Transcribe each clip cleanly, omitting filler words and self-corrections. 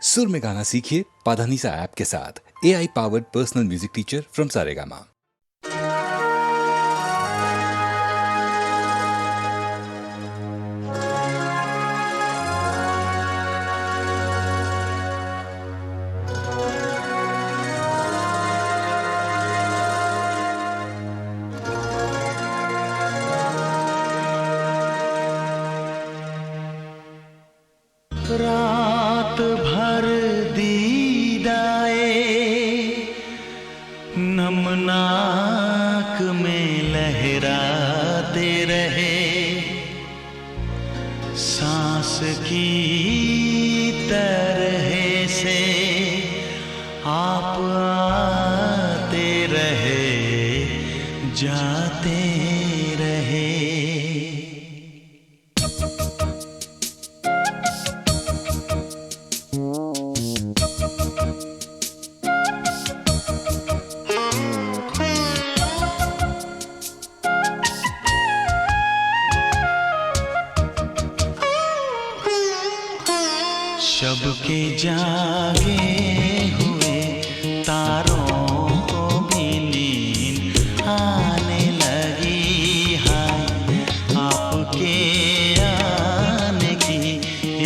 सुर में गाना सीखिए पाधानीसा ऐप के साथ। AI powered personal music teacher from Saregama. रात भर दीदाए नमनाक में लहराते रहे, सांस की तरह से आप आते रहे, जाते रहे। शब के जागे हुए तारों को भी नींद आने लगी, हाय आपके आने की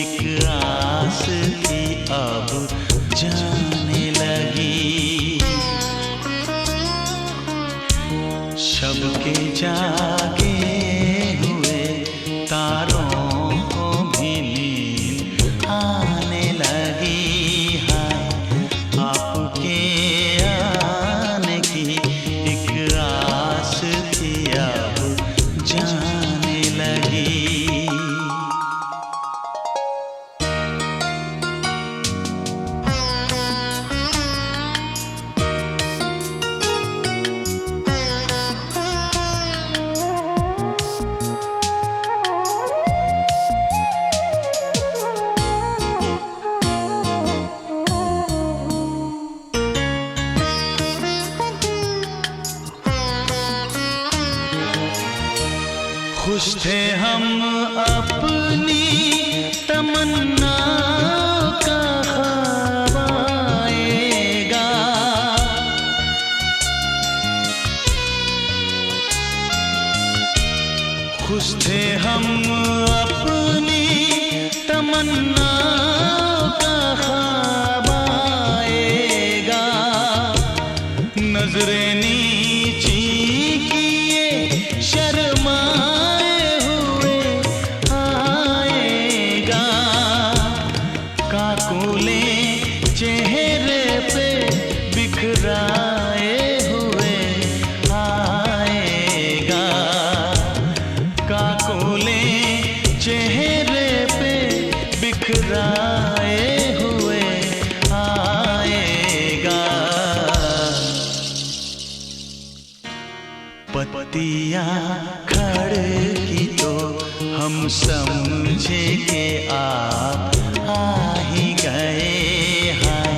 एक आस थी अब जाने लगी। शब के जागे हुए तारों को भी नींद आने लगी, हाय आपके आने की एक आस थी अब जाने लगी। खुश थे हम अपनी तमन्ना का ख्वाब आएगा, खुश थे हम अपनी तमन्ना का ख्वाब आएगा। नजरें नीची किए शर्माए हुए आएगा, काकुले चेहरे पे बिखराए हुए आएगा, काकुले चेहरे पे बिखराए हुए आएगा। पत्तियाँ खड़की तो हम समझे कि आप आ ही गए, हाय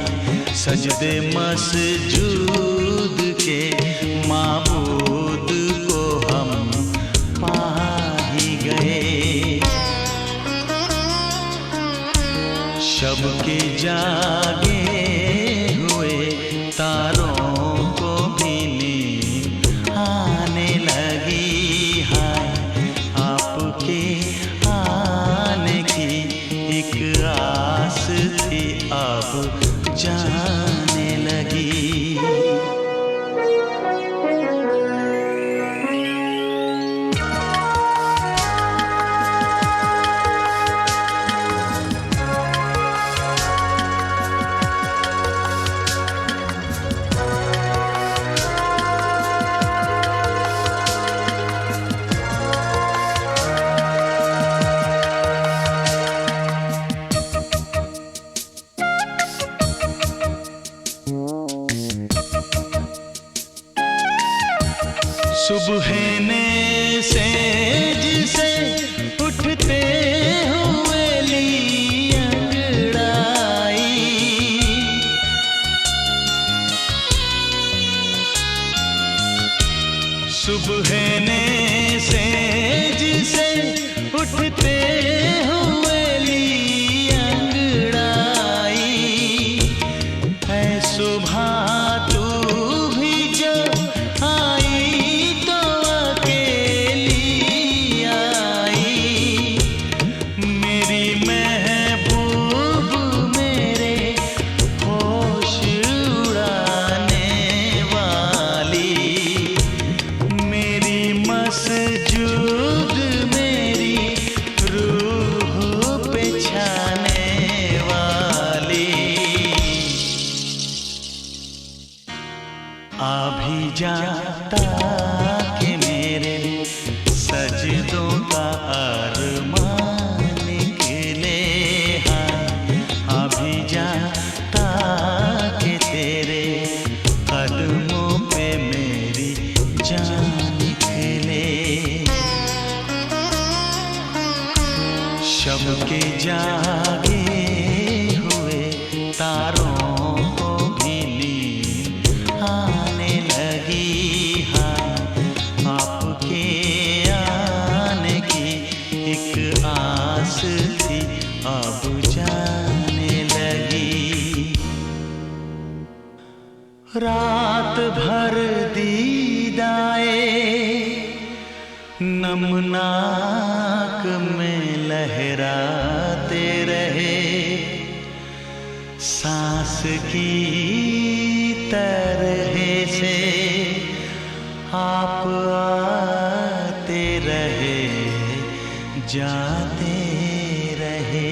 सजदे मसजूद के माबूद को हम पा ही गए। शब के जागे हुए तारों को भी नींद आने लगी, हाय आपके आने की एक आस थी अब जाने लगी। सुबह ने सेज से उठते हुए ली अंगड़ाई, सुबह ने सेज से उठते हुए ली अंगड़ाई। जाता कि मेरे सजदों का अरमान निकले। हाँ अभी जाता कि तेरे कदमों पे मेरी जान निकले। शब के जागे हुए तारों को भी नींद आने लगी। हाँ आपके आने की एक आस थी अब जाने लगी। रात भर दीदाए नमनाक में लहराते रहे। सांस की तरह से आप आते रहे जाते रहे।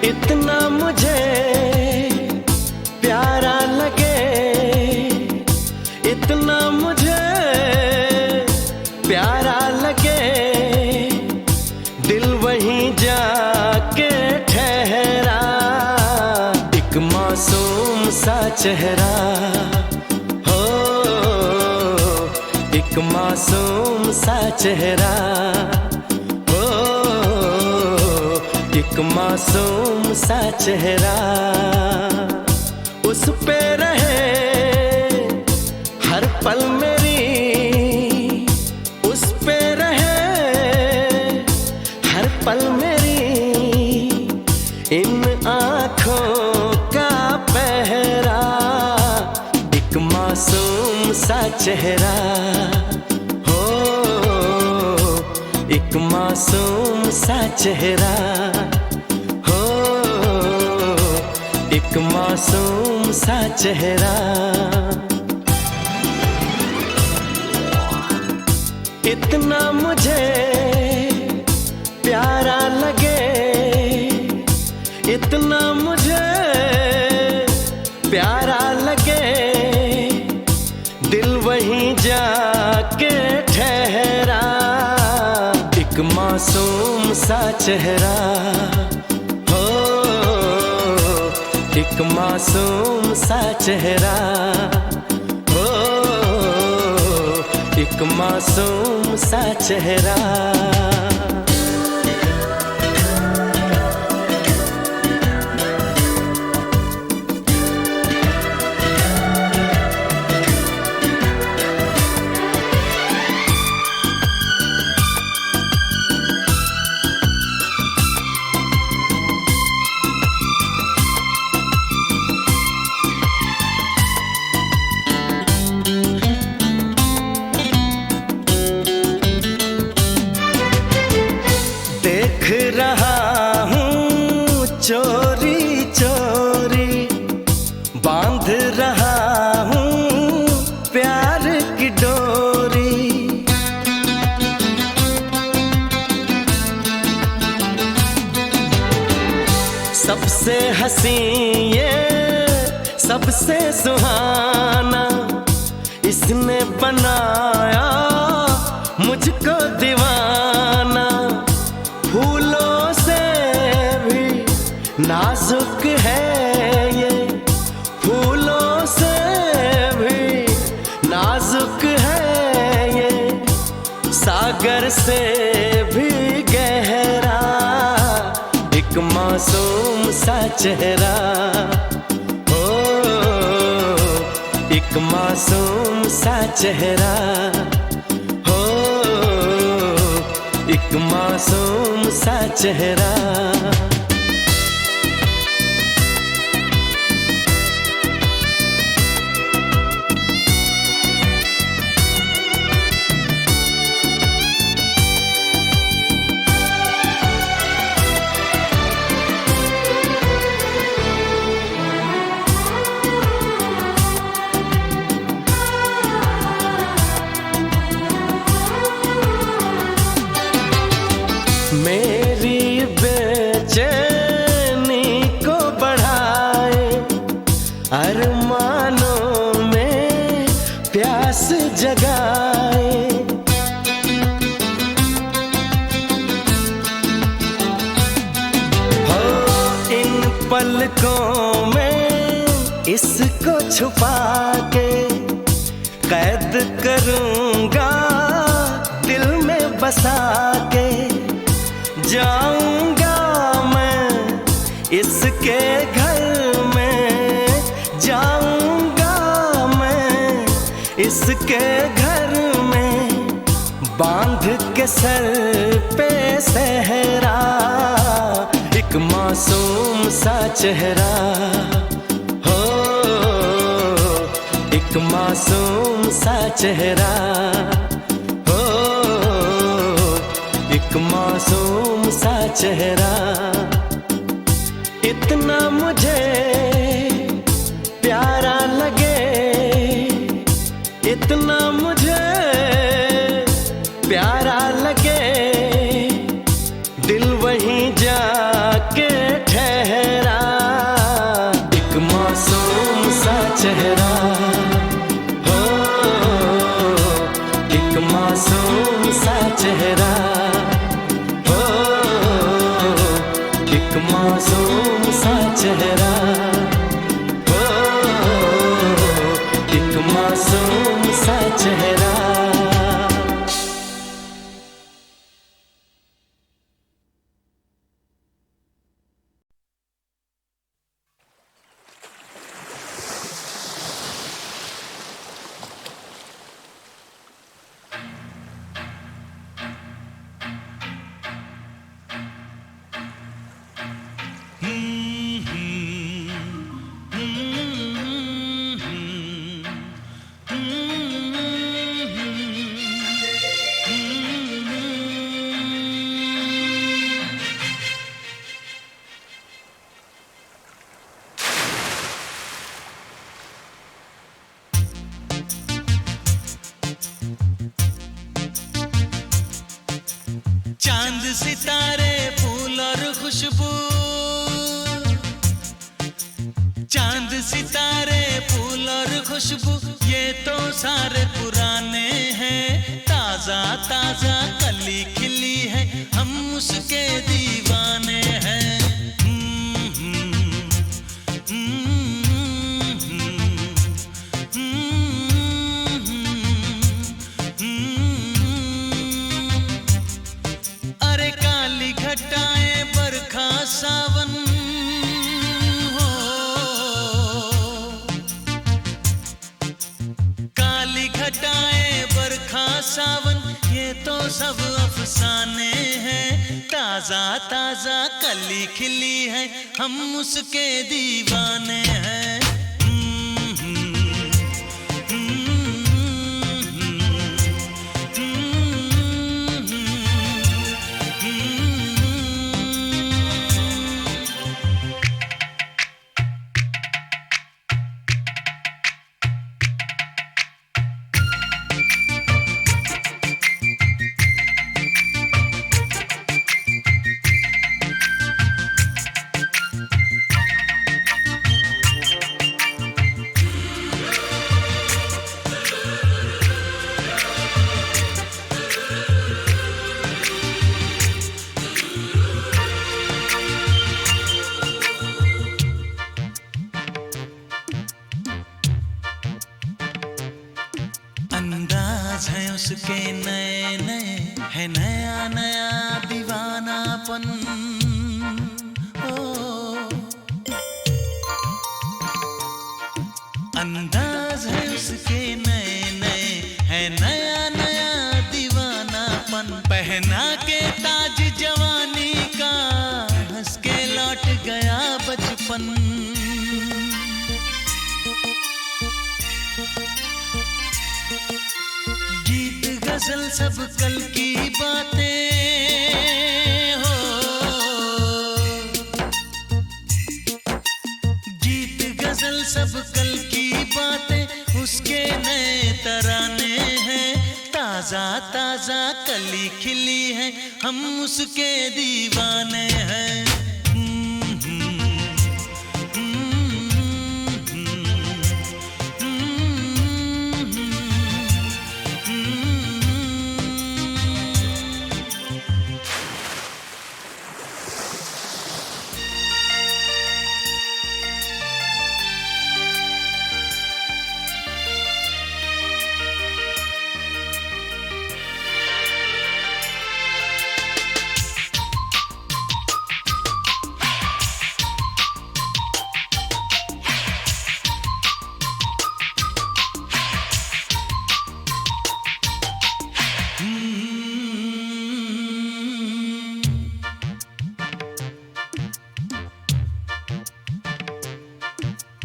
इतना मुझे प्यारा लगे, इतना मुझे प्यारा लगे, दिल वहीं जाके ठहरा। एक मासूम सा चेहरा हो, एक मासूम सा चेहरा, एक मासूम सा चेहरा। उस पे रहे हर पल मेरी, उस पे रहे हर पल मेरी। इन आँखों का पहरा, एक मासूम सा चेहरा हो, एक मासूम सा चेहरा हो, एक मासूम सा चेहरा। इतना मुझे प्यारा लगे, इतना मुझे प्यारा लगे, दिल वहीं जाके ठहरा। एक मासूम सा चेहरा हो, एक मासूम सा चेहरा हो, एक मासूम सा चेहरा। देख रहा हूँ चोरी चोरी, बांध रहा हूँ प्यार की डोरी। सबसे हंसी ये सबसे सुहाना, इसने बनाया मुझको दीवाना। फूलों से भी नाजुक है ये, फूलों से भी नाजुक है ये, सागर से भी गहरा। एक मासूम सा चेहरा हो, एक मासूम सा चेहरा हो, एक मासूम सा चेहरा। मेरी बेचैनी को बढ़ाए, अरमानों में प्यास जगाए। हो इन पलकों में इसको छुपा के कैद करूंगा दिल में बसा के। जाऊंगा मैं इसके घर में, जाऊंगा मैं इसके घर में, बांध के सर पे सहरा, एक मासूम सा चेहरा। हो एक मासूम सा चेहरा, हो एक मासूम सा चेहरा। इतना मुझे प्यारा लगे, इतना मुझे प्यारा लगे, दिल वहीं जाके ठहरा, एक मासूम सा चेहरा। हो एक मासूम सा चेहरा, एक मासूम सा चेहरा, हो एक मासूम सा चेहरा। चांद सितारे फूल और खुशबू, चांद सितारे फूल और खुशबू, ये तो सारे पुराने हैं। ताजा ताजा कली खिली है, हम उसके दीवाने हैं। अरे काली घटाएं बरखा सावन हो, काली घटाएं बरखा सावन, ये तो सब अफसाने हैं। ताजा ताजा कली खिली है, हम उसके दीवाने हैं। उसके नए नए है नया नया दीवानापन। ओ अंदाज है उसके नए नए है नया नया दीवानापन। पहना के ताज जवानी सब कल की बातें हो, गीत गजल सब कल की बातें उसके नए तराने हैं। ताजा ताजा कली खिली है, हम उसके दीवाने हैं।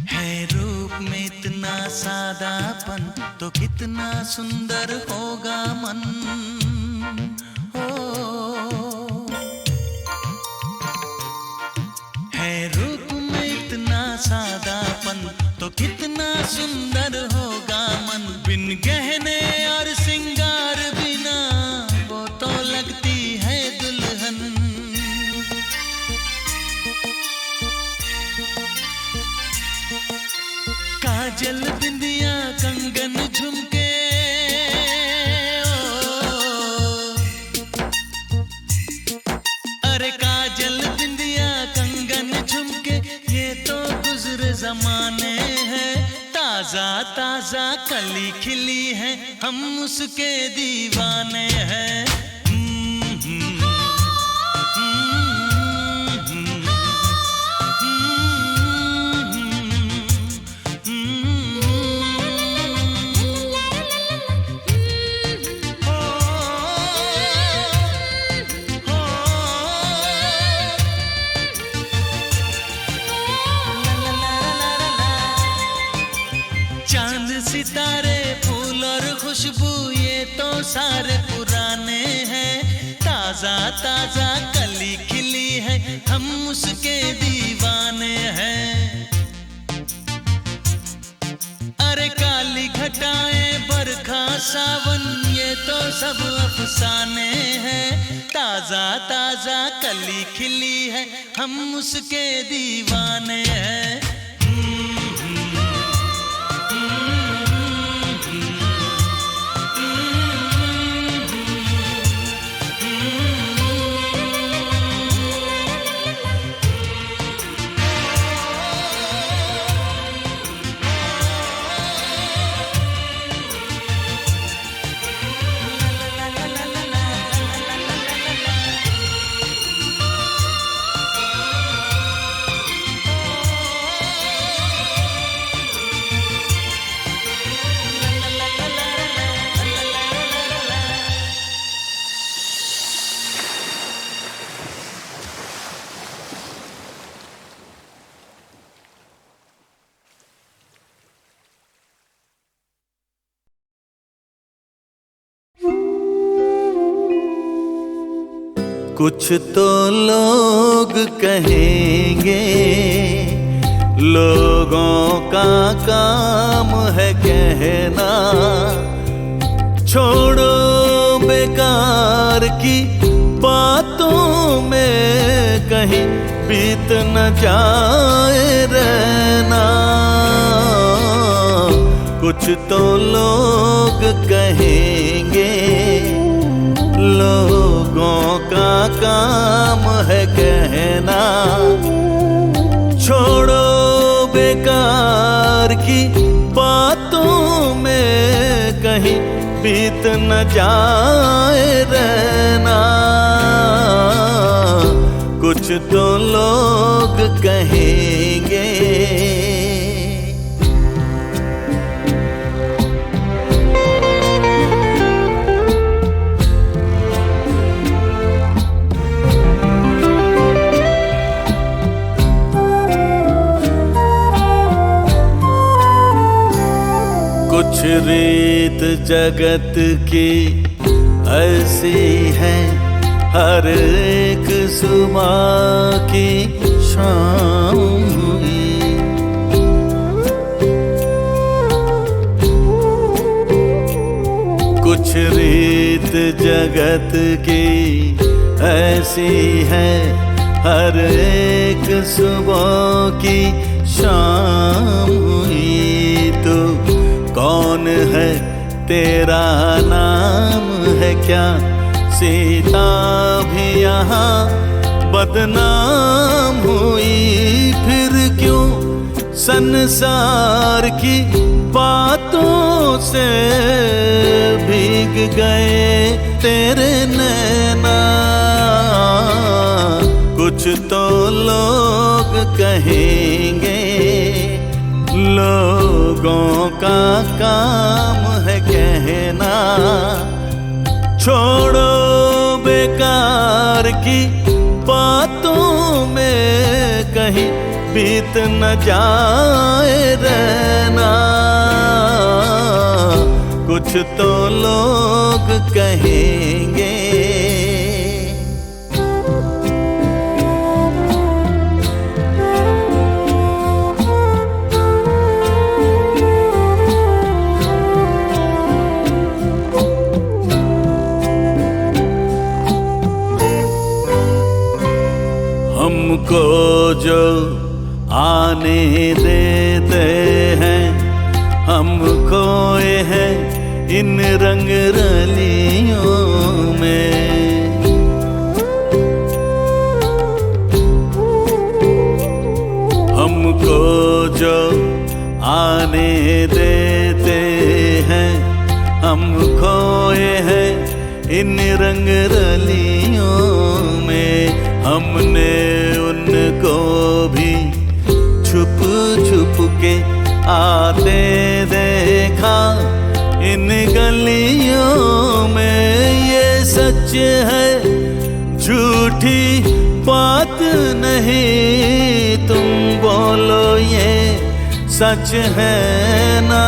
है रूप में इतना सादापन तो कितना सुंदर होगा मन हो। है रूप में इतना सादापन तो कितना सुंदर होगा मन। बिन गहने और सिंगार बिना वो तो लगती है दुल्हन। काजल बिंदिया कंगन झुमके अरे काजल बिंदिया कंगन झुमके ये तो गुजरे जमाने हैं। ताजा ताजा कली खिली है, हम उसके दीवाने हैं। चांद सितारे फूल और खुशबू ये तो सारे पुराने हैं। ताजा ताजा कली खिली है, हम उसके दीवाने हैं। अरे काली घटाएं बरखा सावन ये तो सब अफसाने हैं। ताजा ताजा कली खिली है, हम उसके दीवाने हैं। कुछ तो लोग कहेंगे, लोगों का काम है कहना। छोड़ो बेकार की बातों में कहीं बीत न जाए रहना। कुछ तो लोग कहेंगे, लोगों का काम है कहना। छोड़ो बेकार की बातों में कहीं बीत न जाए रहना। कुछ तो लोग कहेंगे। कुछ रीत जगत की ऐसी है हर एक सुबह की शाम हुई। कुछ रीत जगत की ऐसी है हर एक सुबह की शाम हुई। तो कौन है तेरा नाम है क्या, सीता भी यहाँ बदनाम हुई। फिर क्यों संसार की बातों से भीग गए तेरे नैना। कुछ तो लोग कहेंगे, लोगों का काम है कहना। छोड़ो बेकार की बातों में कहीं बीत न जाए रहना। कुछ तो लोग कहेंगे। हमको जो आने देते हैं, हम खोए हैं इन रंग रलियों में। हमको जो आने देते हैं, हम खोए हैं इन रंग रलियों में। हमने उनको भी छुप छुप के आते देखा इन गलियों में। ये सच है झूठी बात नहीं, तुम बोलो ये सच है ना।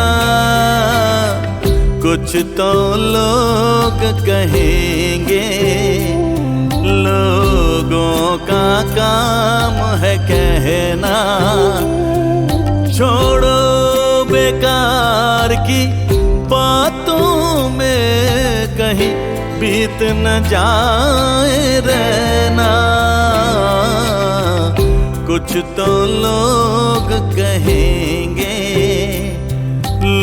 कुछ तो लोग कहेंगे, लोगों का काम है कहना। छोड़ो बेकार की बातों में कहीं बीत न जाए रहना। कुछ तो लोग कहेंगे,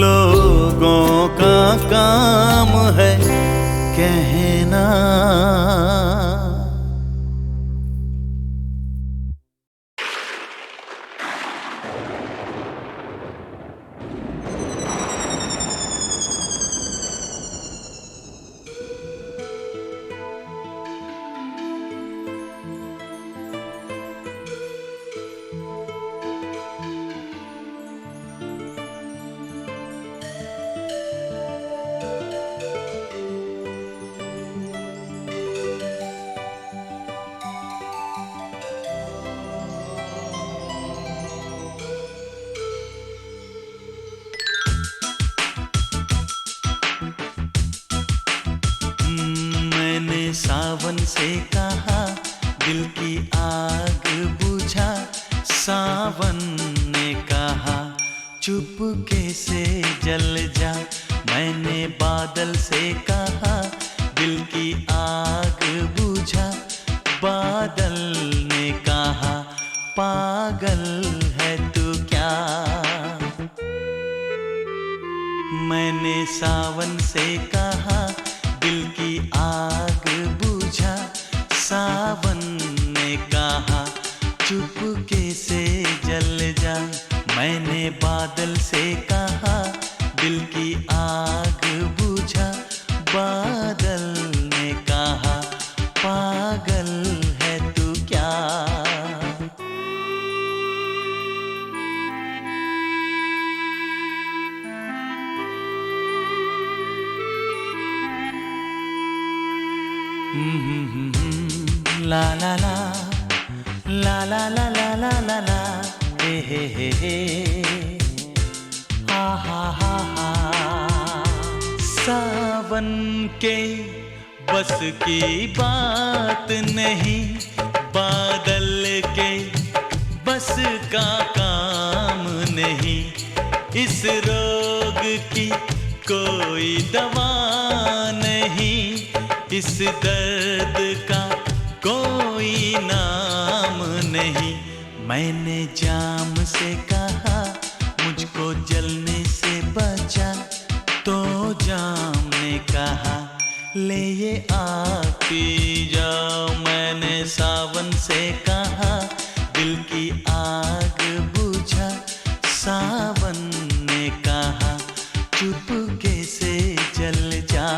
लोगों का काम है कहना। सावन से कहा दिल की आग बुझा, सावन ने कहा चुपके से जल जा। मैंने बादल से कहा दिल की आग बुझा, बादल ने कहा पागल है तू क्या। मैंने सावन से कहा दिल की आग बुझा, सावन ने कहा चुपके से जल जा। मैंने बादल से कहा दिल की आग बुझा, बादल ने कहा पागल है तू क्या। ला ला ला ला ला ला ला ला ला ला हे हा हा हा हा। सावन के बस की बात नहीं, बादल के बस का काम नहीं। इस रोग की कोई दवा नहीं, इस दर्द का कोई नाम नहीं। मैंने जाम से कहा मुझको जलने से बचा, तो जाम ने कहा ले ये आग पी जाओ। मैंने सावन से कहा दिल की आग बुझा, सावन ने कहा चुपके से जल जा।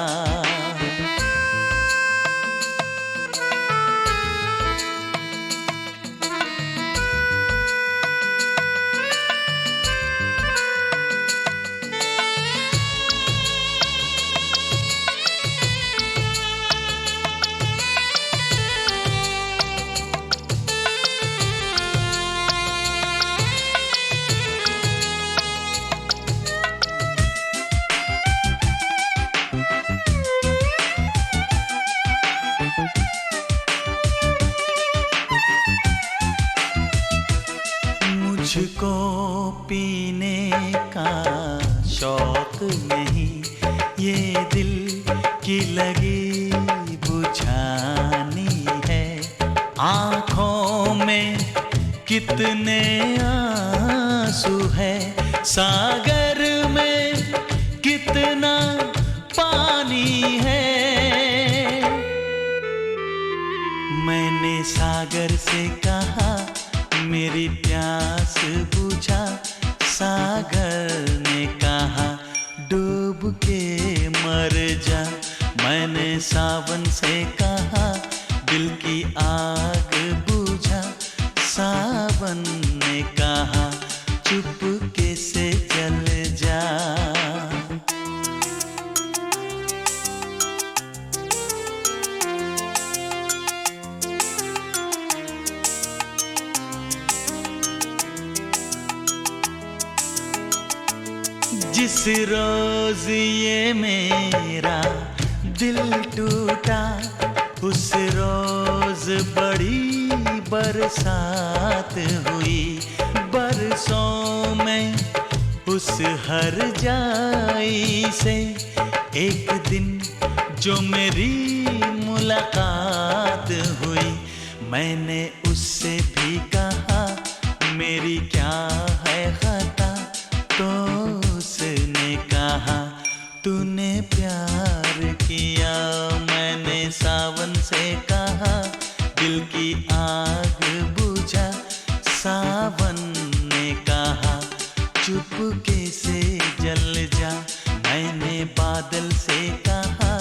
मुझको पीने का शौक नहीं, ये दिल की लगी बुझानी है। आँखों में कितने आंसू है, सागर में कितना पानी है। मैंने सागर से कहा मेरी प्यास बुझा, सागर ने कहा डूब के मर जा। मैंने सावन से कहा दिल की आग बुझा, सावन ने कहा चुपके से जल जा। जिस रोज ये मेरा दिल टूटा, उस रोज बड़ी बरसात हुई। बरसों में उस हर जाई से एक दिन जो मेरी मुलाकात हुई। मैंने उससे भी कहा मेरी क्या है खता, तो उसने कहा तूने प्यार किया। मैंने सावन से कहा दिल की आग बुझा, सावन ने कहा चुपके से जल जा। मैंने बादल से कहा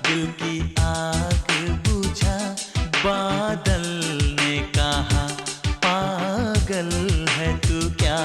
दिल की आग बुझा, बादल ने कहा पागल है तू क्या।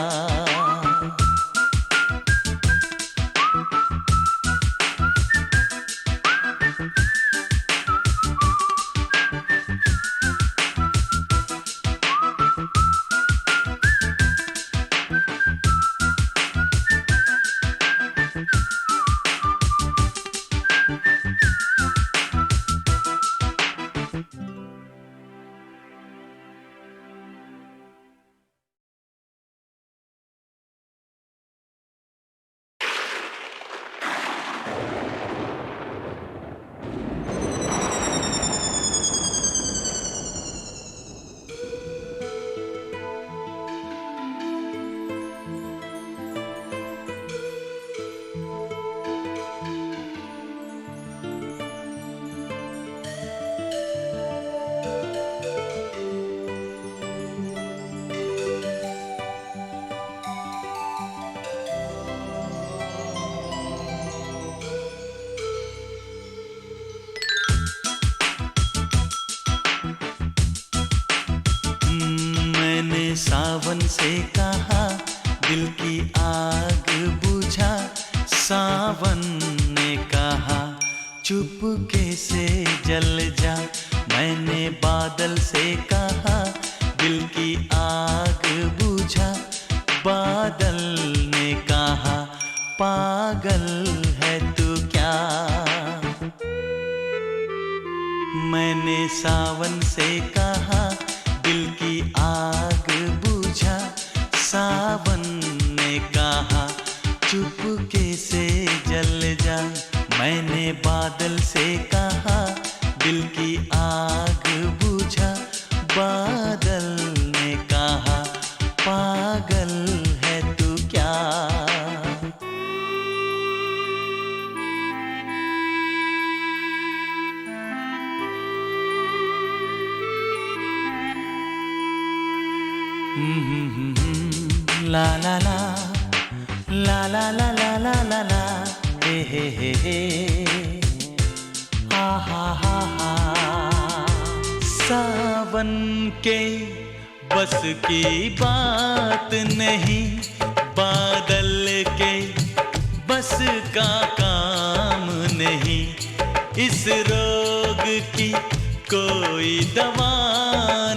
सावन से कहा दिल की आग बुझा, सावन ने कहा चुपके से जल जा। मैंने बादल से कहा दिल की आग बुझा, बादल ने कहा पागल है तू क्या। मैंने सावन से कहा दिल की आग बुझा, सावन ने कहा चुपके से जल जा। मैंने बादल से कहा दिल की आग बुझा, बादल ने कहा पागल है तू क्या। ला ला ला ला ला ला ला ला ला ला हे हा हा हा हा। सावन के बस की बात नहीं, बादल के बस का काम नहीं, इस रोग की कोई दवा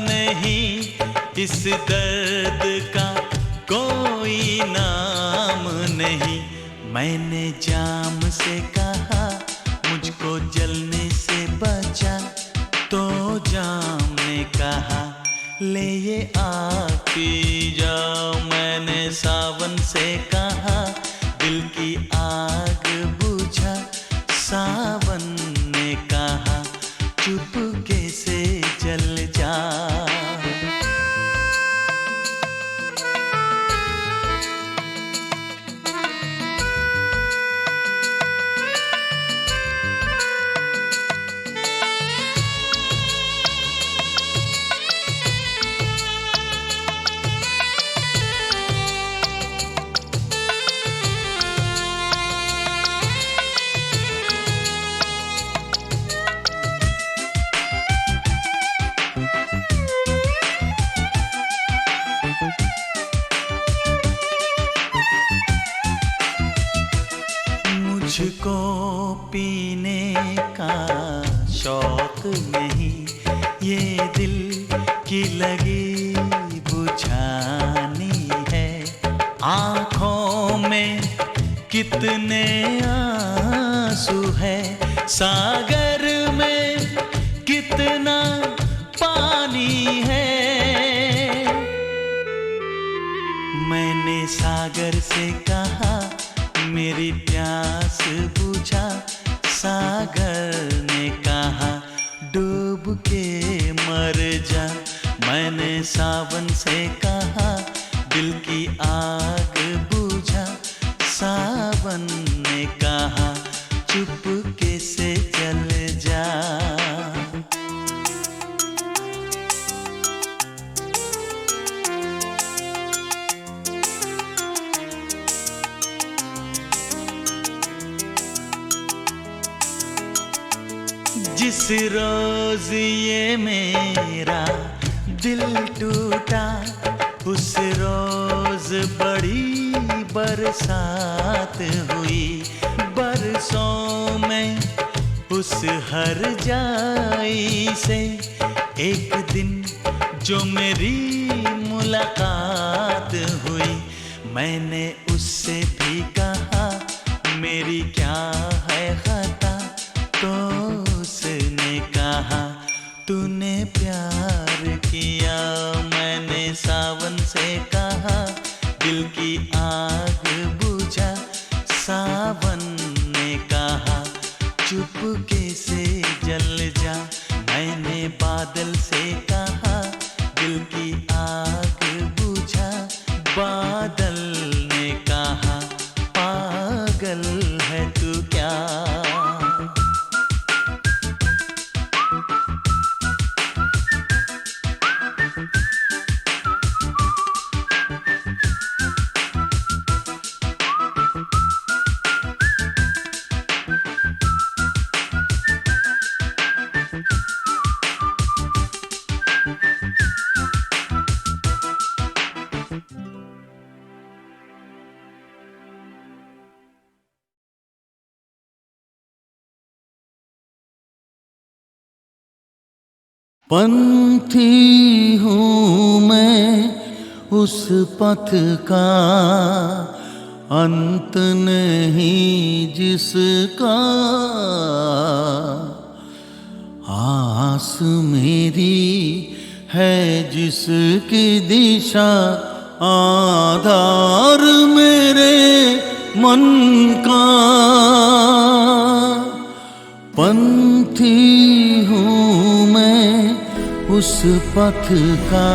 नहीं, इस दर्द का कोई नाम नहीं। मैंने जाम से कहा मुझको जलने से बचा, तो जाम ने कहा ले ये आग पी जाओ। मैंने सावन से कहा दिल की आग बुझा, सावन ने कहा चुपके से जल जा। मुझको पीने का शौक नहीं, ये दिल की लगी बुझानी है। आँखों में कितने आंसू है, सागर में कितना पानी है। मैंने सागर से कहा मेरी प्यास बुझा, सागर ने कहा डूब के मर जा। मैंने सावन से कहा दिल की आग बुझा, सावन ने कहा चुपके से जल जा। जिस रोज ये मेरा दिल टूटा, उस रोज बड़ी बरसात हुई। बरसों में उस हर जाई से एक दिन जो मेरी मुलाकात हुई। मैंने उससे भी कहा मेरी क्या है खता, तो उसने कहा तूने प्यार किया। मैंने सावन से कहा दिल की आग बुझा, सावन ने कहा चुपके से जल जा। मैंने बादल से कहा दिल की आग बुझा, बादल ने कहा पागल है तू क्या। पंथी हूँ मैं उस पथ का, अंत नहीं जिसका। आस मेरी है जिसकी दिशा, आधार मेरे मन का। पंथी हूँ मैं उस पथ का।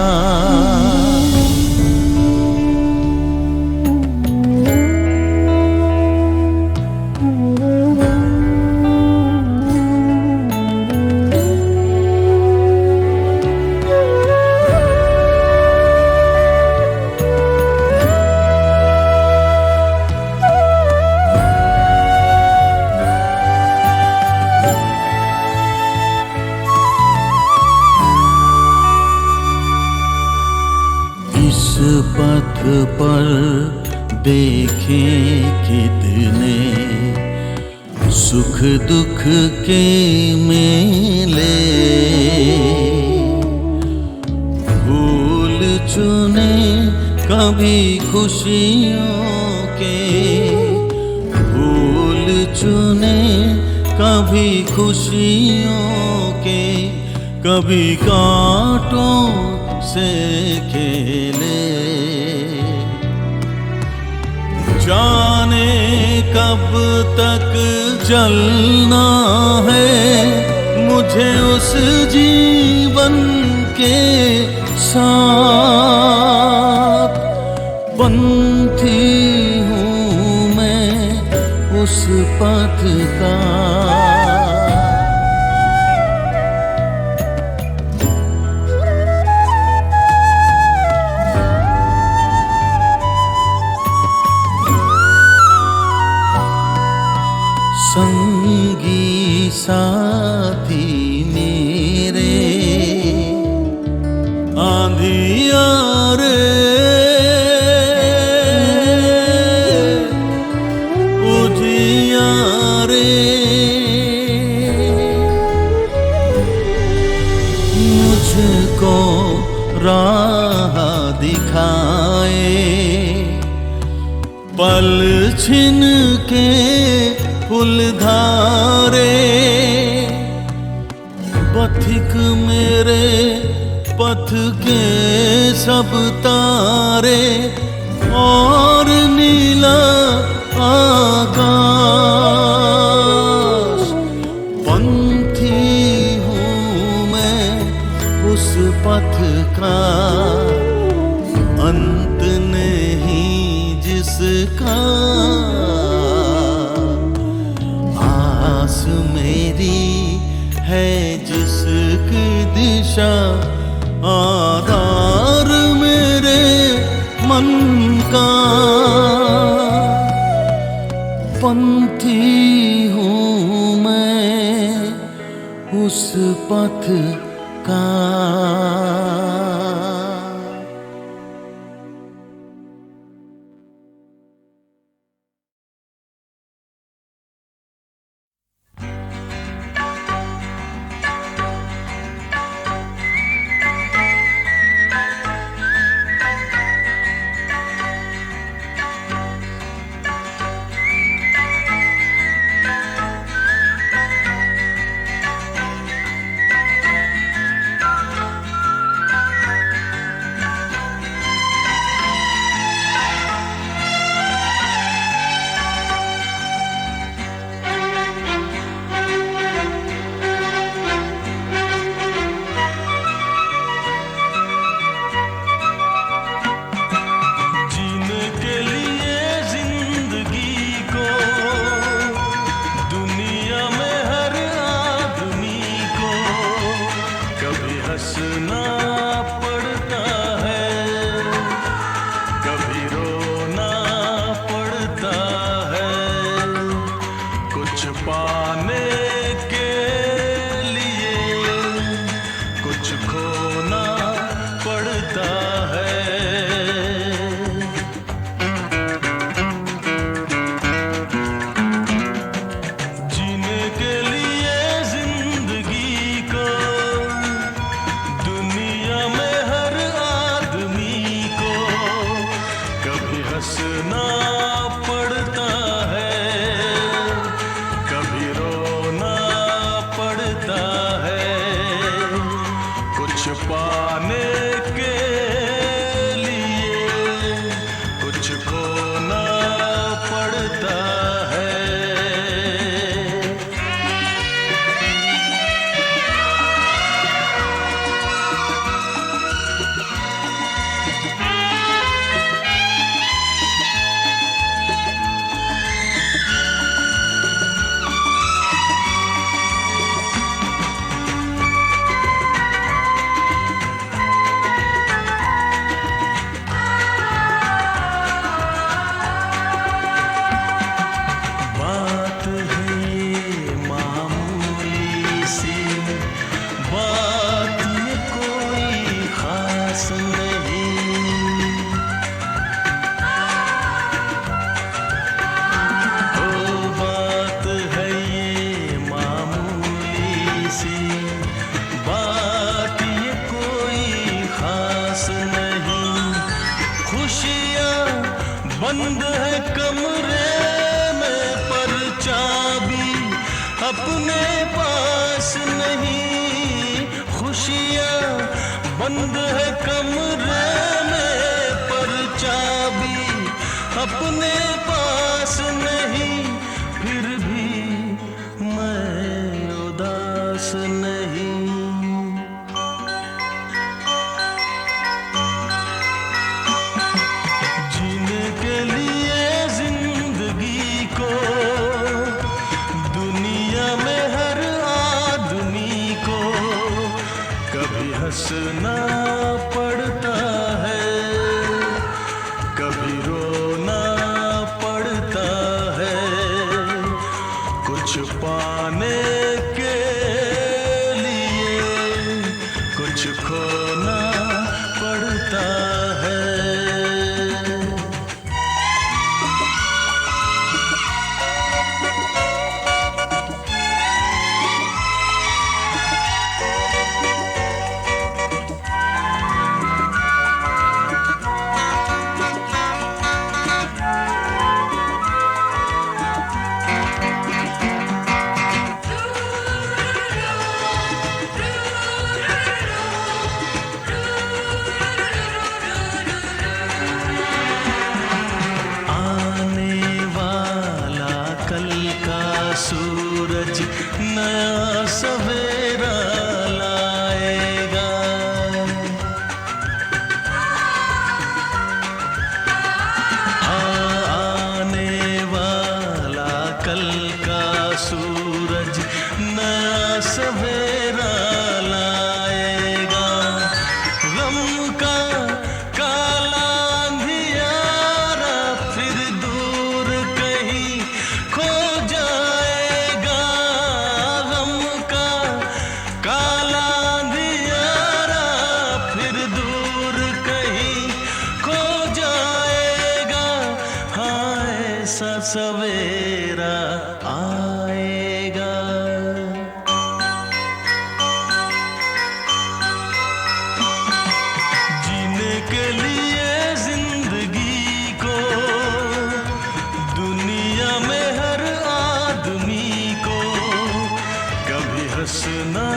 पथ पर देखें कितने सुख दुख के मेले, भूल चुने कभी खुशियों के, भूल चुने कभी खुशियों के, कभी कांटों से खेले। जाने कब तक चलना है मुझे उस जीवन के साथ। पंथी हूँ मैं उस पथ का। संगी साथी मेरे आंधियारे, उजियारे, मुझको राह दिखाए, पल छिन के फुलधारे। पथिक मेरे पथ के सब तारे और नीला आकाश। पंथी हूँ मैं उस पथ का, अंत नहीं जिसका। आस मेरी है जिसकी दिशा, आधार मेरे मन का। पंथी हूँ मैं उस पथ का। दुनिया खुशियाँ बंद है कमरे में, पर चाबी अपने पास नहीं, फिर भी मैं उदास नहीं। जीने के लिए जिंदगी को दुनिया में हर आदमी को कभी हंसना पड़ता है, कभी रोना पड़ता है, कुछ पाने के लिए कुछ खोना पड़ता है। सूरज नया सवेरा लाएगा, आने वाला कल का सूरज नया सवेरा लाएगा। गम का काला अंधियारा फिर दूर कहीं खो जाएगा, गम का काला अंधियारा फिर दूर कहीं खो जाएगा। हाँ, ऐसा सवेरा आएगा। जीने के लिए जिंदगी को दुनिया में हर आदमी को कभी हंसना